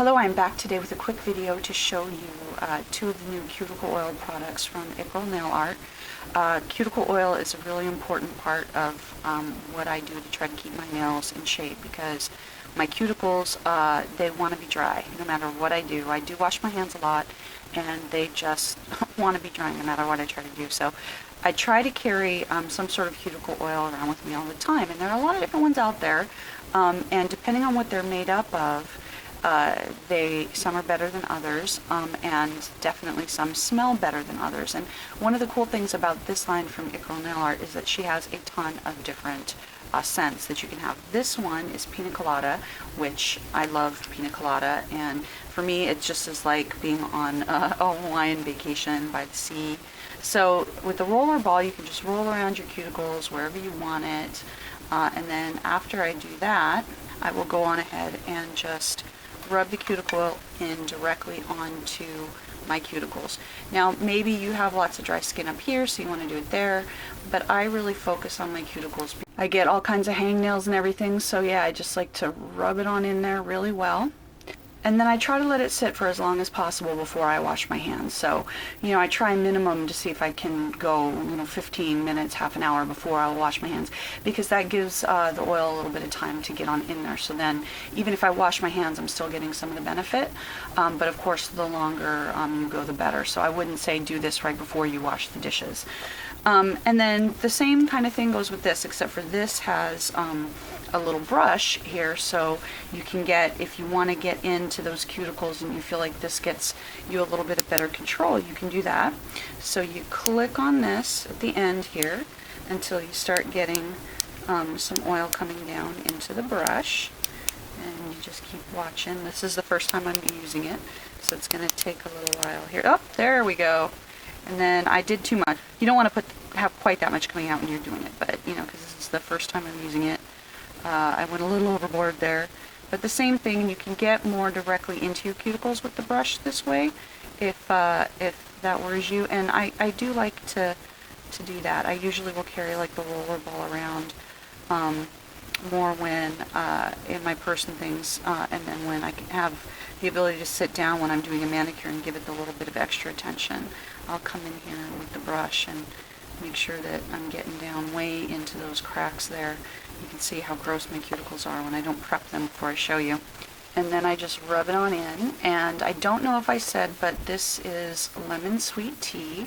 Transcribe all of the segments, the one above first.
Hello, I'm back today with a quick video to show you two of the new cuticle oil products from Cuticle Nail Art. Cuticle oil is a really important part of what I do to try to keep my nails in shape, because my cuticles, they want to be dry no matter what I do. I do wash my hands a lot, and they just want to be dry no matter what I try to do. So I try to carry some sort of cuticle oil around with me all the time, and there are a lot of different ones out there, and depending on what they're made up of, some are better than others, and definitely some smell better than others. And one of the cool things about this line from Cuticle Nail Art is that she has a ton of different scents that you can have. This one is pina colada, which I love pina colada, and for me it just is like being on a Hawaiian vacation by the sea. So with the roller ball, you can just roll around your cuticles wherever you want it, and then after I do that, I will go on ahead and just rub the cuticle oil in directly onto my cuticles. Now, maybe you have lots of dry skin up here, so you want to do it there, but I really focus on my cuticles. I get all kinds of hangnails and everything, so yeah, I just like to rub it on in there really well. And then I try to let it sit for as long as possible before I wash my hands. So, I try minimum to see if I can go, 15 minutes, half an hour before I'll wash my hands, because that gives the oil a little bit of time to get on in there. So then, even if I wash my hands, I'm still getting some of the benefit. But of course, the longer you go, the better. So I wouldn't say do this right before you wash the dishes. And then the same kind of thing goes with this, except for this has a little brush here, so you can get, if you want to get into those cuticles and you feel like this gets you a little bit of better control, you can do that. So you click on this at the end here until you start getting some oil coming down into the brush, and you just keep watching. This is the first time I'm using it, so it's going to take a little while here. Oh, there we go. And then I did too much. You don't want to have quite that much coming out when you're doing it, but because this is the first time I'm using it, I went a little overboard there. But the same thing, you can get more directly into your cuticles with the brush this way, if that worries you. And I do like to do that. I usually will carry like the roller ball around more when in my purse and things, and then when I can have the ability to sit down when I'm doing a manicure and give it a little bit of extra attention, I'll come in here with the brush and make sure that I'm getting down way into those cracks there. You can see how gross my cuticles are when I don't prep them before I show you. And then I just rub it on in, and I don't know if I said, but this is lemon sweet tea,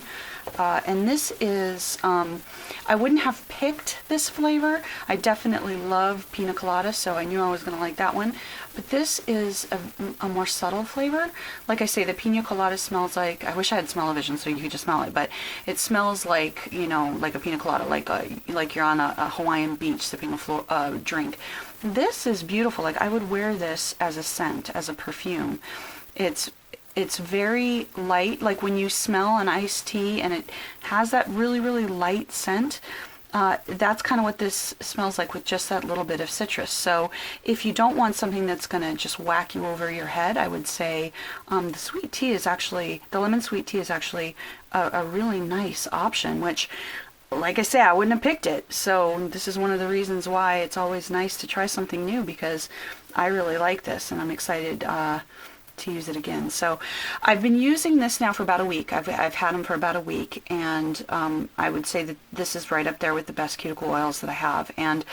and this is, I wouldn't have picked this flavor. I definitely love pina colada, so I knew I was going to like that one, but this is a more subtle flavor. Like I say, the pina colada smells like, I wish I had smell-o-vision so you could just smell it, but it smells like, like a pina colada, like you're on a Hawaiian beach sipping a drink. This is beautiful. Like, I would wear this as a scent, as a perfume. It's very light, like when you smell an iced tea and it has that really, really light scent. That's kind of what this smells like, with just that little bit of citrus. So if you don't want something that's going to just whack you over your head, I would say the lemon sweet tea is actually a really nice option, which, like I say, I wouldn't have picked it. So this is one of the reasons why it's always nice to try something new, because I really like this and I'm excited to use it again. So I've been using this now for about a week. I've had them for about a week, and I would say that this is right up there with the best cuticle oils that I have. And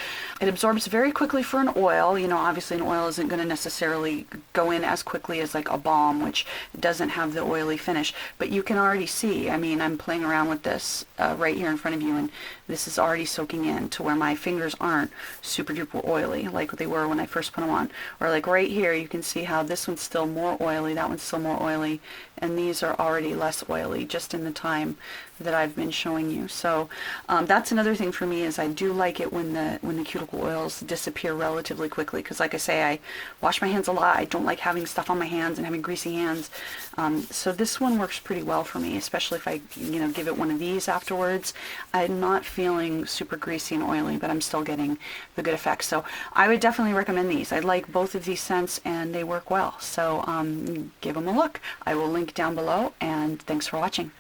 it absorbs very quickly for an oil. Obviously an oil isn't going to necessarily go in as quickly as like a balm, which doesn't have the oily finish. But you can already see, I'm playing around with this right here in front of you, and this is already soaking in to where my fingers aren't super duper oily like they were when I first put them on. Or like right here, you can see how this one's still more oily, that one's still more oily, and these are already less oily just in the time that I've been showing you. So that's another thing for me, is I do like it when the cuticle oils disappear relatively quickly, because like I say, I wash my hands a lot. I don't like having stuff on my hands and having greasy hands. So this one works pretty well for me, especially if I give it one of these afterwards. I'm not feeling super greasy and oily, but I'm still getting the good effects. So I would definitely recommend these. I like both of these scents and they work well. So give them a look. I will link down below, and thanks for watching.